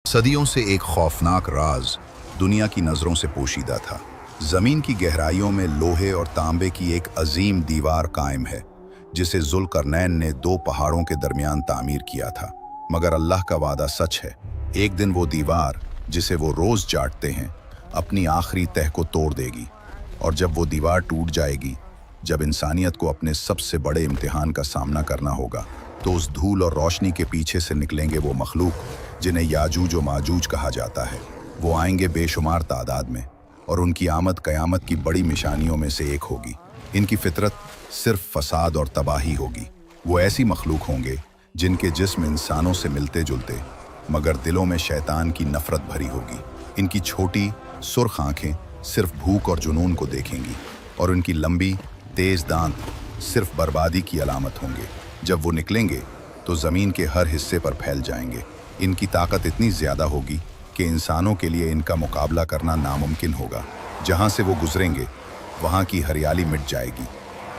सदियों से एक खौफनाक राज दुनिया की नज़रों से पोशीदा था। ज़मीन की गहराइयों में लोहे और तांबे की एक अजीम दीवार कायम है, जिसे ज़ुल्करनैन ने दो पहाड़ों के दरमियान तामीर किया था। मगर अल्लाह का वादा सच है, एक दिन वो दीवार, जिसे वो रोज़ चाटते हैं, अपनी आखिरी तह को तोड़ देगी। और जब वो दीवार टूट जाएगी, जब इंसानियत को अपने सबसे बड़े इम्तिहान का सामना करना होगा, तो उस धूल और रोशनी के पीछे से निकलेंगे वो मखलूक जिन्हें याजूज और माजूज कहा जाता है। वो आएंगे बेशुमार तादाद में, और उनकी आमद क़यामत की बड़ी निशानियों में से एक होगी। इनकी फितरत सिर्फ फसाद और तबाही होगी। वो ऐसी मखलूक होंगे जिनके जिस्म इंसानों से मिलते जुलते, मगर दिलों में शैतान की नफरत भरी होगी। इनकी छोटी सुर्ख आंखें सिर्फ भूख और जुनून को देखेंगी, और उनकी लंबी तेज दांत सिर्फ बर्बादी की अलामत होंगे। जब वो निकलेंगे तो ज़मीन के हर हिस्से पर फैल जाएंगे। इनकी ताकत इतनी ज़्यादा होगी कि इंसानों के लिए इनका मुकाबला करना नामुमकिन होगा। जहाँ से वो गुजरेंगे वहाँ की हरियाली मिट जाएगी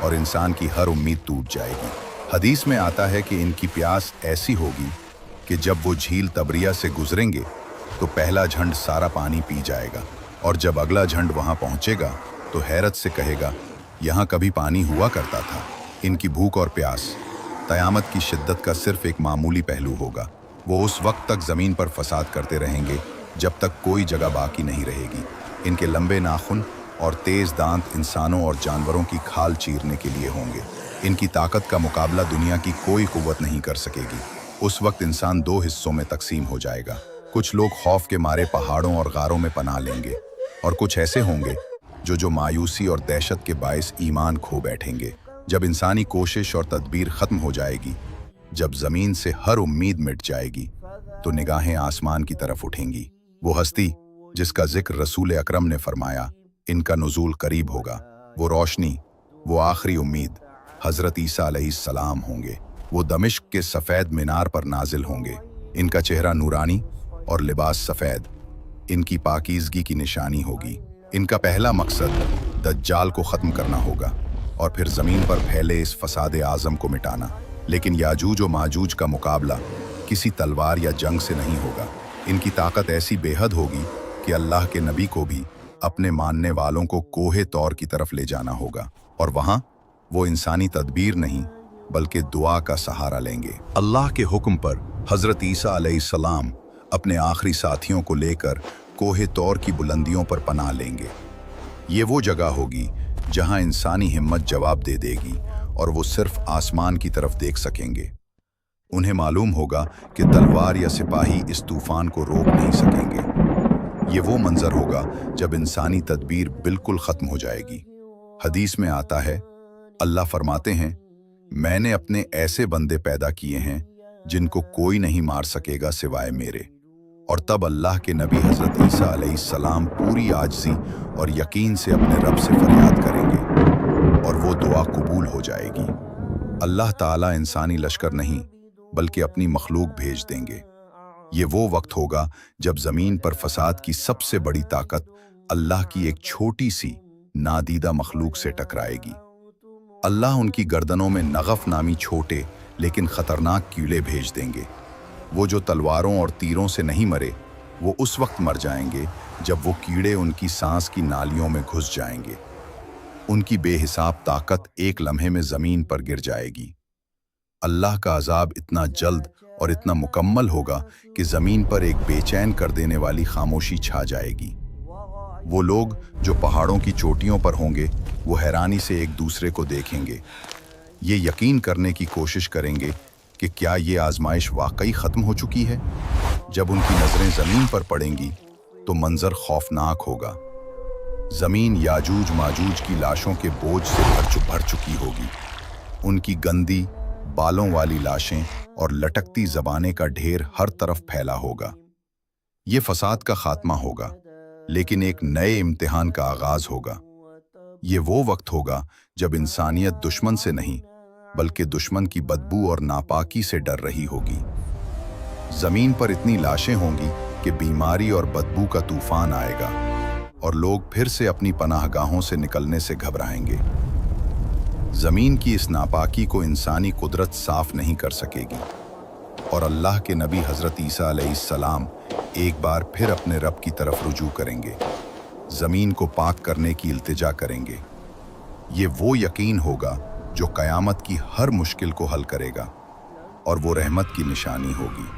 और इंसान की हर उम्मीद टूट जाएगी। हदीस में आता है कि इनकी प्यास ऐसी होगी कि जब वो झील तबरिया से गुजरेंगे तो पहला झंड सारा पानी पी जाएगा, और जब अगला झंड वहाँ पहुँचेगा तो हैरत से कहेगा, यहाँ कभी पानी हुआ करता था। इनकी भूख और प्यास क़यामत की शिद्दत का सिर्फ एक मामूली पहलू होगा। वो उस वक्त तक ज़मीन पर फसाद करते रहेंगे जब तक कोई जगह बाकी नहीं रहेगी। इनके लंबे नाखून और तेज़ दांत इंसानों और जानवरों की खाल चीरने के लिए होंगे। इनकी ताकत का मुकाबला दुनिया की कोई कुव्वत नहीं कर सकेगी। उस वक्त इंसान दो हिस्सों में तकसीम हो जाएगा। कुछ लोग खौफ के मारे पहाड़ों और गारों में पनाह लेंगे, और कुछ ऐसे होंगे जो मायूसी और दहशत के बायस ईमान खो बैठेंगे। जब इंसानी कोशिश और तदबीर ख़त्म हो जाएगी, जब ज़मीन से हर उम्मीद मिट जाएगी, तो निगाहें आसमान की तरफ उठेंगी। वो हस्ती जिसका जिक्र रसूल अकरम ने फरमाया, इनका नुज़ूल करीब होगा। वो रोशनी, वो आखिरी उम्मीद हज़रत ईसा अलैहिस्सलाम होंगे। वो दमिश्क के सफ़ेद मीनार पर नाजिल होंगे। इनका चेहरा नूरानी और लिबास सफ़ेद इनकी पाकीज़गी की निशानी होगी। इनका पहला मकसद दज्जाल को ख़त्म करना होगा और फिर ज़मीन पर फैले इस फसाद आज़म को मिटाना। लेकिन याजूज और माजूज का मुकाबला किसी तलवार या जंग से नहीं होगा। इनकी ताकत ऐसी बेहद होगी कि अल्लाह के नबी को भी अपने मानने वालों को कोहे तौर की तरफ ले जाना होगा, और वहाँ वो इंसानी तदबीर नहीं बल्कि दुआ का सहारा लेंगे। अल्लाह के हुक्म पर हज़रत ईसा अलैहिस्सलाम अपने आखिरी साथियों को लेकर कोहे तौर की बुलंदियों पर पनाह लेंगे। ये वो जगह होगी जहां इंसानी हिम्मत जवाब दे देगी और वो सिर्फ आसमान की तरफ देख सकेंगे। उन्हें मालूम होगा कि तलवार या सिपाही इस तूफान को रोक नहीं सकेंगे। ये वो मंजर होगा जब इंसानी तदबीर बिल्कुल ख़त्म हो जाएगी। हदीस में आता है, अल्लाह फरमाते हैं, मैंने अपने ऐसे बंदे पैदा किए हैं जिनको कोई नहीं मार सकेगा सिवाय मेरे। और तब अल्लाह के नबी हज़रत ईसा अलैहिस्सलाम पूरी आजिज़ी और यकीन से अपने रब से फरियाद करेंगे और वो दुआ कबूल हो जाएगी। अल्लाह ताला इंसानी लश्कर नहीं बल्कि अपनी मखलूक भेज देंगे। ये वो वक्त होगा जब ज़मीन पर फसाद की सबसे बड़ी ताकत अल्लाह की एक छोटी सी नादीदा मखलूक से टकराएगी। अल्लाह उनकी गर्दनों में नगफ नामी छोटे लेकिन ख़तरनाक कीड़े भेज देंगे। वो जो तलवारों और तीरों से नहीं मरे, वो उस वक्त मर जाएंगे जब वो कीड़े उनकी सांस की नालियों में घुस जाएंगे। उनकी बेहिसाब ताकत एक लम्हे में ज़मीन पर गिर जाएगी। अल्लाह का अजाब इतना जल्द और इतना मुकम्मल होगा कि ज़मीन पर एक बेचैन कर देने वाली खामोशी छा जाएगी। वो लोग जो पहाड़ों की चोटियों पर होंगे, वो हैरानी से एक दूसरे को देखेंगे। ये यकीन करने की कोशिश करेंगे कि क्या ये आजमाइश वाकई ख़त्म हो चुकी है। जब उनकी नज़रें ज़मीन पर पड़ेंगी तो मंजर खौफनाक होगा। ज़मीन याजूज माजूज की लाशों के बोझ से भर चुकी होगी। उनकी गंदी बालों वाली लाशें और लटकती ज़बानें का ढेर हर तरफ फैला होगा। ये फसाद का खात्मा होगा, लेकिन एक नए इम्तिहान का आगाज़ होगा। ये वो वक्त होगा जब इंसानियत दुश्मन से नहीं बल्कि दुश्मन की बदबू और नापाकी से डर रही होगी। ज़मीन पर इतनी लाशें होंगी कि बीमारी और बदबू का तूफान आएगा और लोग फिर से अपनी पनाहगाहों से निकलने से घबराएंगे। ज़मीन की इस नापाकी को इंसानी कुदरत साफ नहीं कर सकेगी, और अल्लाह के नबी हज़रत ईसा अलैहिस्सलाम एक बार फिर अपने रब की तरफ रुजू करेंगे, ज़मीन को पाक करने की इल्तिजा करेंगे। ये वो यकीन होगा जो क़यामत की हर मुश्किल को हल करेगा और वो रहमत की निशानी होगी।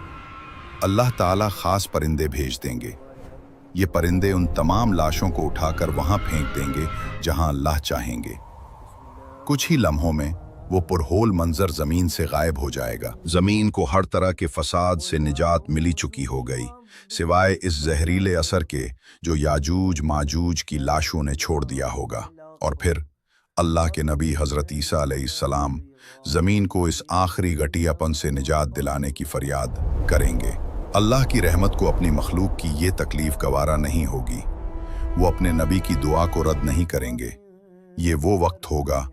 अल्लाह ताला ख़ास परिंदे भेज देंगे। ये परिंदे उन तमाम लाशों को उठाकर वहाँ फेंक देंगे जहाँ अल्लाह चाहेंगे। कुछ ही लम्हों में वो पुरहोल मंजर ज़मीन से गायब हो जाएगा। ज़मीन को हर तरह के फसाद से निजात मिली चुकी हो गई, सिवाय इस जहरीले असर के जो याजूज माजूज की लाशों ने छोड़ दिया होगा। और फिर अल्लाह के नबी हज़रत ईसा अलैहिस्सलाम ज़मीन को इस आखिरी घटियापन से निजात दिलाने की फरियाद करेंगे। अल्लाह की रहमत को अपनी मखलूक की ये तकलीफ गवारा नहीं होगी। वो अपने नबी की दुआ को रद्द नहीं करेंगे। ये वो वक्त होगा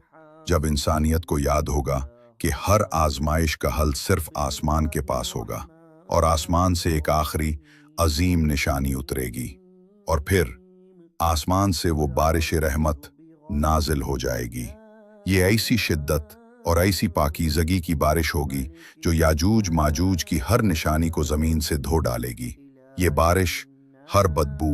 जब इंसानियत को याद होगा कि हर आजमाइश का हल सिर्फ आसमान के पास होगा और आसमान से एक आखिरी अजीम निशानी उतरेगी और फिर आसमान से वो बारिश रहमत नाजिल हो जाएगी। ये ऐसी शिद्दत और ऐसी पाकीज़गी की बारिश होगी जो याजूज माजूज की हर निशानी को ज़मीन से धो डालेगी। ये बारिश हर बदबू,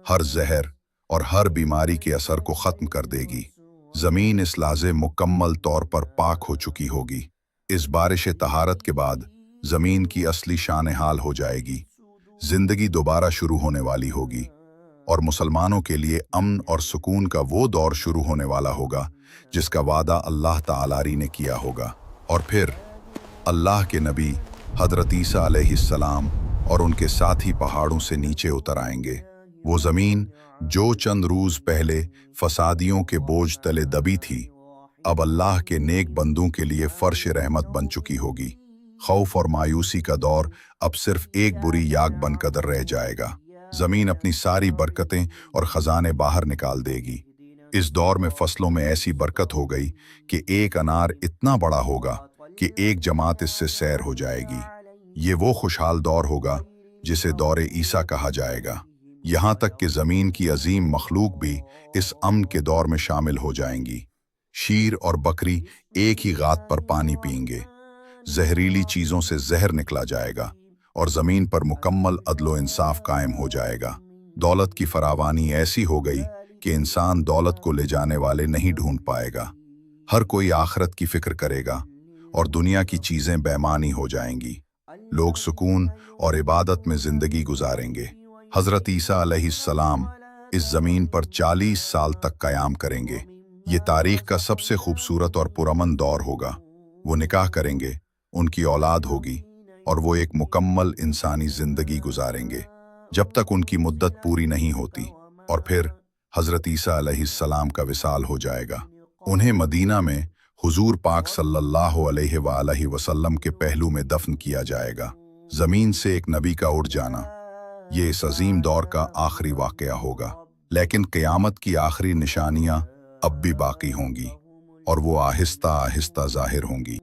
हर जहर और हर बीमारी के असर को ख़त्म कर देगी। ज़मीन इस लाज़े मुकम्मल तौर पर पाक हो चुकी होगी। इस बारिश तहारत के बाद ज़मीन की असली शान हाल हो जाएगी। ज़िंदगी दोबारा शुरू होने वाली होगी और मुसलमानों के लिए अमन और सुकून का वो दौर शुरू होने वाला होगा जिसका वादा अल्लाह ताला ने किया होगा। और फिर अल्लाह के नबी हज़रत ईसा अलैहिस्सलाम और उनके साथी पहाड़ों से नीचे उतर आएंगे। वो ज़मीन जो चंद रोज़ पहले फसादियों के बोझ तले दबी थी, अब अल्लाह के नेक बंदों के लिए फर्श रहमत बन चुकी होगी। खौफ और मायूसी का दौर अब सिर्फ एक बुरी याग बनकर रह जाएगा। ज़मीन अपनी सारी बरकतें और ख़जाने बाहर निकाल देगी। इस दौर में फसलों में ऐसी बरकत हो गई कि एक अनार इतना बड़ा होगा कि एक जमात इससे सैर हो जाएगी। ये वो खुशहाल दौर होगा जिसे दौरे ईसा कहा जाएगा। यहाँ तक कि ज़मीन की अजीम मखलूक भी इस अमन के दौर में शामिल हो जाएंगी। शीर और बकरी एक ही गात पर पानी पीएंगे, जहरीली चीज़ों से जहर निकला जाएगा और ज़मीन पर मुकम्मल अदलो इंसाफ कायम हो जाएगा। दौलत की फरावानी ऐसी हो गई कि इंसान दौलत को ले जाने वाले नहीं ढूंढ पाएगा। हर कोई आखिरत की फिक्र करेगा और दुनिया की चीज़ें बेमानी हो जाएंगी। लोग सुकून और इबादत में ज़िंदगी गुजारेंगे। हज़रत ईसा अलैहिस्सलाम इस ज़मीन पर 40 साल तक क़याम करेंगे। ये तारीख़ का सबसे खूबसूरत और पुरअमन दौर होगा। वो निकाह करेंगे, उनकी औलाद होगी और वो एक मुकम्मल इंसानी ज़िंदगी गुजारेंगे जब तक उनकी मुद्दत पूरी नहीं होती। और फिर हज़रत ईसा अलैहिस्सलाम का विसाल हो जाएगा। उन्हें मदीना में हुजूर पाक सल्लल्लाहु अलैहि वसल्लम के पहलू में दफन किया जाएगा। ज़मीन से एक नबी का उड़ जाना ये इस अजीम दौर का आखिरी वाक़या होगा। लेकिन क़यामत की आखिरी निशानियाँ अब भी बाकी होंगी और वो आहिस्ता आहिस्ता ज़ाहिर होंगी।